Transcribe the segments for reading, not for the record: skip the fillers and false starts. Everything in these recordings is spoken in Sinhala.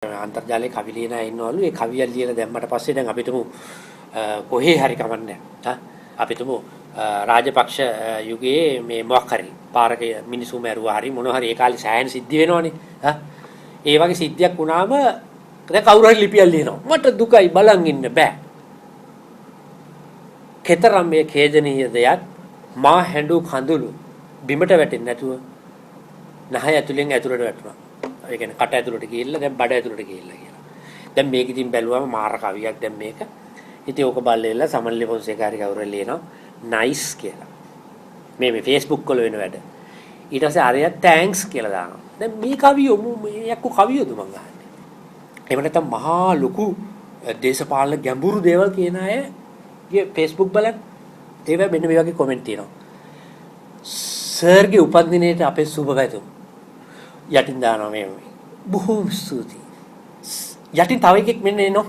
අන්තර්ජාලයේ කවි ලියන අය ඉන්නවලු. ඒ කවිය ලියලා දැම්මට පස්සේ දැන් අපිටම කොහේ හරි කමන්නේ නැහැ. අපිටම රාජපක්ෂ යුගයේ මේ මොකක් හරි පාරක මිනිසු මැරුවා හරි මොනවා හරි ඒ කාලේ සෑහෙන සිද්ධි වෙනවනේ. ඒ වගේ සිද්ධියක් වුණාම දැන් කවුරු හරි ලිපියක් ලියනවා. මට දුකයි බලන් ඉන්න බෑ. කතරම් මේ ඛේදනීය දෙයක් මා හැඬු කඳුළු බිමට වැටෙන්නේ නැතුව නහය ඇතුලෙන් ඇතුලට වැටුණා. ඒ කියන්නේ කට ඇතුලට ගිහිල්ලා දැන් බඩ ඇතුලට ගිහිල්ලා කියලා. දැන් මේක ඉතින් බැලුවම මාර කවියක් දැන් මේක. ඉතින් ඕක බලලා සමන්ලි පොන්සේකාරි කවුරු ලියනවා නයිස් කියලා. මේ Facebook වල වෙන වැඩ. ඊට පස්සේ අරයා තෑන්ක්ස් කියලා දානවා. දැන් මේ කවිය මේ යක්කු කවියද මං අහන්නේ. එහෙම නැත්නම් මහා ලොකු දේශපාලන ගැඹුරු දේවල් කියන අයගේ Facebook බලන්න. ඒවා මෙන්න මේ වගේ කමෙන්ට් තියෙනවා. සර්ගේ උපන්දිනේට අපේ සුබ පැතුම්. යටින් දානවා මේ බොහොම ස්තුතියි. යටින් තව එකෙක් මෙන්න එනවා.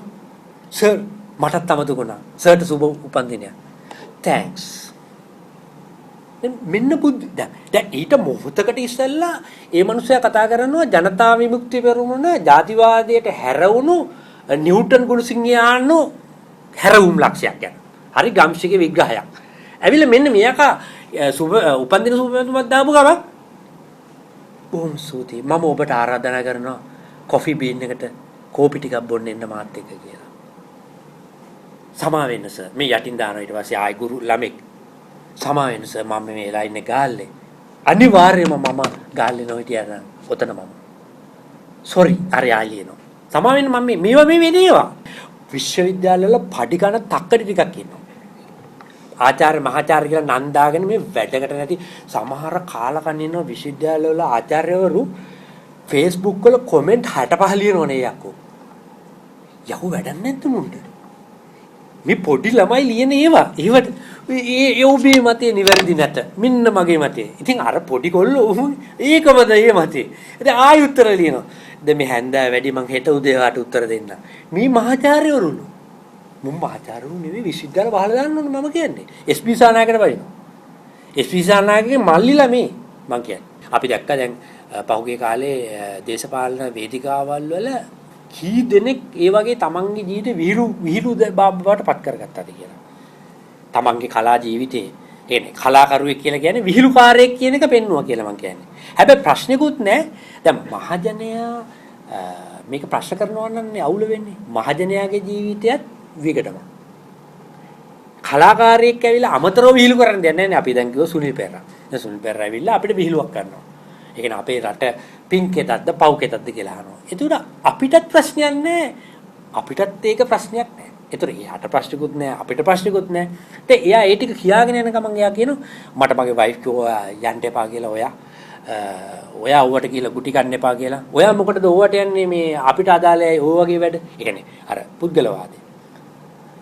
සර් මටත් අමතකුණා. සර්ට සුබ උපන්දිනයක්. තෑන්ක්ස්. මෙන්න බුද්ධ දැන් ඊට මොහොතකට ඉස්සෙල්ලා ඒ මනුස්සයා කතා කරනවා ජනතා විමුක්ති පෙරමුණ ජාතිවාදයට හැරවුණු නිව්ටන් ගුණසිංහයානු හැරවුම් ලක්ෂයක් ගැන. හරි ගම්ශිකේ විග්‍රහයක්. ඇවිල්ලා මෙන්න මෙයාක සුබ උපන්දින සුබ පැතුමක් දාපු ගමන් බොහොම ස්තුතියි. මම ඔබට ආරාධනා කරනවා කොෆි බීන් එකට කෝපි ටිකක් බොන්න එන්න මාත් එක්ක කියලා. සමා වෙන්න සර්. මේ යටින් දානවා ඊට පස්සේ ආයි ගුරු ළමෙක්. සමා වෙන්න සර් මම මේ වෙලා ඉන්නේ ගාල්ලේ. අනිවාර්යයෙන්ම මම ගාල්ලේ නොහිටියා නම් ඔතන මම. සෝරි අර යාලියනෝ. සමා වෙන්න මම මේවා මේ වෙනේවා. විශ්වවිද්‍යාලවල පඩි ගන්න තක්කඩි ටිකක් ඉන්නවා. ආචාර්ය මහාචාර්ය කියලා නම් දාගෙන මේ වැඩකට නැති සමහර කාලකන් ඉන්නවා විශ්වවිද්‍යාලවල ආචාර්යවරු Facebook වල කමෙන්ට් 65 ලියනවනේ යකෝ. යහු වැඩක් නැද්ද මුන්ට? මේ පොඩි ළමයි ලියන ඒවා. ඒවට ඒ ඔබේ මතේ නිවැරදි නැත. මෙන්න මගේ මතේ. ඉතින් අර පොඩි කොල්ලෝ ඒකමද ඒ මතේ. ඉතින් ආයි උත්තර ලියනවා. දැන් මේ හැන්දෑ වැඩි මං හෙට උදේ වාට උත්තර දෙන්න. මේ මහාචාර්යවරුලු. මුම් මහාචාර්යවරු නෙවෙයි විශ්වවිද්‍යාල බහලා දාන්න ඕනේ මම කියන්නේ. SP සානායකට වයින්නවා. SP සානායකගේ මල්ලිලා මේ මං කියන්නේ. අපි දැක්කා දැන් පහුගිය කාලේ දේශපාලන වේදිකාවල් වල කී දෙනෙක් ඒ වගේ තමන්ගේ ජීවිතේ විහිළු බවට පත් කරගත්තාද කියලා. තමන්ගේ කලා ජීවිතේ කියන්නේ කලාකරුවෙක් කියලා කියන්නේ විහිළුකාරයෙක් කියන එක පෙන්නවා කියලා මං කියන්නේ. හැබැයි ප්‍රශ්නෙකුත් නැහැ. දැන් මහජනයා මේක ප්‍රශ්න කරනවා නම් අවුල වෙන්නේ. මහජනයාගේ ජීවිතයත් විගඩම. කලාකාරයෙක් ඇවිල්ලා අමතරව විහිළු කරන්න දෙන්නේ නැහැ. අපි දැන් කිව්ව සුනිල් පෙරේරා. දැන් සුනිල් පෙරේරා ඇවිල්ලා අපිට විහිළුවක් කරනවා. ඒ කියන්නේ අපේ රට පින්කෙතක්ද පව්කෙතක්ද කියලා අහනවා. ඒතර අපිටත් ප්‍රශ්නයක් නැහැ. අපිටත් ඒක ප්‍රශ්නයක් නැහැ. ඒතර එයාට ප්‍රශ්නකුත් නැහැ අපිට ප්‍රශ්නකුත් නැහැ. ඒත් එයා ඒ ටික කියාගෙන යන ගමන් එයා කියනවා මට මගේ වයිෆ් කිව්වා යන්න එපා කියලා ඔයා ඔවට කියලා ගුටි ගන්න එපා කියලා. ඔයා මොකටද ඔවට යන්නේ මේ අපිට අදාළයි ඔය වගේ වැඩ. ඒ කියන්නේ අර පුද්ගලවාදී.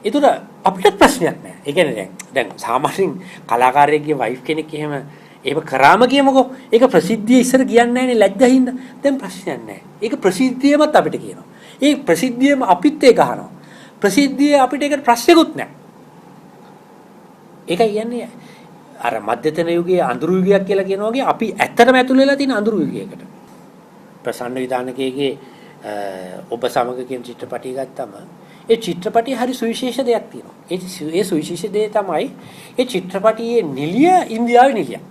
ඒතර අපිටත් ප්‍රශ්නයක් නැහැ. ඒ කියන්නේ දැන් සාමාන්‍යයෙන් කලාකාරයෙක්ගේ වයිෆ් කෙනෙක් එහෙම කරාම කියමුකෝ. ඒක ප්‍රසිද්ධිය ඉස්සර කියන්නේ නැහැනේ ලැජ්ජා හින්දා. දැන් ප්‍රශ්නයක් නැහැ. ඒක ප්‍රසිද්ධියමත් අපිට කියනවා. ඒ ප්‍රසිද්ධියම අපිත් ඒක අහනවා. ප්‍රසිද්ධිය අපිට ඒකට ප්‍රශ්නකුත් නැහැ. ඒකයි කියන්නේ අර මධ්‍යතන යුගයේ අඳුරු යුගයක් කියලා කියන වගේ අපි ඇත්තටම ඇතුල් වෙලා තියෙන අඳුරු යුගයකට. ප්‍රසන්න විදානකයේ ඔබ සමග කියන චිත්‍රපටිය ගත්තම ඒ චිත්‍රපටියේ හරි සුවිශේෂ දෙයක් තියෙනවා. ඒ සුවිශේෂ දේ තමයි ඒ චිත්‍රපටියේ නිලිය ඉන්දියාවේ නිලියක්.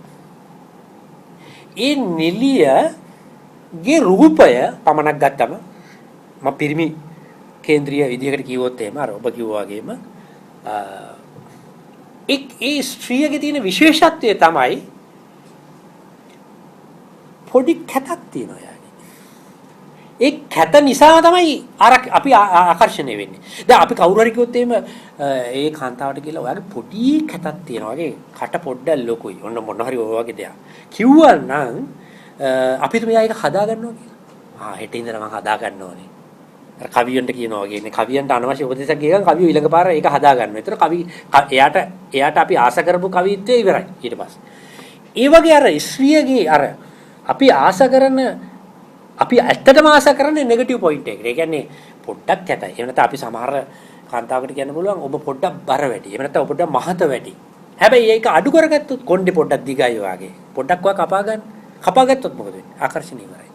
ඒ නිලියගේ රූපය පමණක් ගත්තම මම පිරිමි කේන්ද්‍රීය විදියකට කිව්වොත් එහෙම අර ඔබ කිව්වා වගේම ඒ ස්ත්‍රියගේ තියෙන විශේෂත්වය තමයි පොඩි කැතක් තියෙනවා යාගේ. ඒ කැත නිසා තමයි අපි ආකර්ෂණය වෙන්නේ. දැන් අපි කවුරු හරි කිව්වොත් එහෙම ඒ කාන්තාවට කියලා ඔයාගේ පොඩි කැතක් තියෙනවා. වගේ කට පොඩ්ඩක් ලොකුයි. ඔන්න මොන හරි ඔය වගේ දෙයක්. කිව්වා නම් අපි තුමියා ඒක හදා ගන්නවා කියලා. හෙට ඉඳලා මම හදා ගන්න ඕනේ. අර කවියන්ට කියනවා වගේ නේ කවියන්ට අනවශ්‍ය උපදේශයක් ගියන් කවිය ඊළඟ පාර ඒක හදා ගන්නවා. ඒතර කවි එයාට අපි ආස කරපු කවිත්වය ඉවරයි ඊට පස්සේ. ඒ වගේ අර ස්ත්‍රියගේ අර අපි ආස කරන අපි ඇත්තටම ආස කරන්නේ නෙගටිව් පොයින්ට් එකට. ඒ කියන්නේ පොඩ්ඩක් කැතයි. එහෙම නැත්නම් අපි සමහර කාන්තාවකට කියන්න පුළුවන් ඔබ පොඩ්ඩක් බර වැඩි. එහෙම නැත්නම් ඔබ පොඩ්ඩක් මහත වැඩි. හැබැයි ඒක අඩු කරගත්තොත් කොණ්ඩේ පොඩ්ඩක් දිගයි වාගේ. පොඩ්ඩක් ඔයා කපා ගන්න. කපා ගත්තොත් මොකද වෙන්නේ? ආකර්ෂණීය ඉවරයි.